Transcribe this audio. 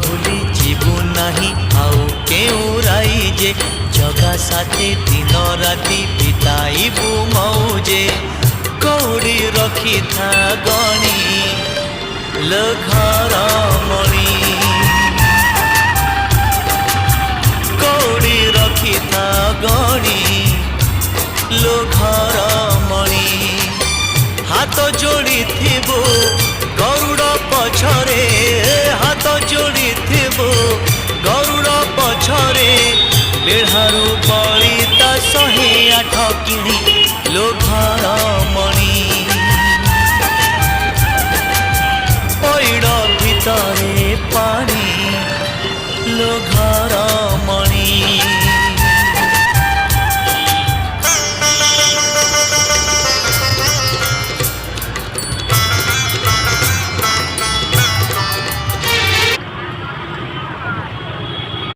भूली जीवु नाही आउ केउ राई जे जगा साथी दिन राति बिताइबु मौजे कौड़ी रखी था गणी लो घर मणि कौड़ी रखी था गणी लो घर मणि हाथ जोड़ी थिबो गरुड़ पछरे हाथ जोड़ी थिबो गरुड़ पछरे बेढ़ारू बड़ी ता 108 किणी लो घर मणि पैड़ भितरे पानी लो घर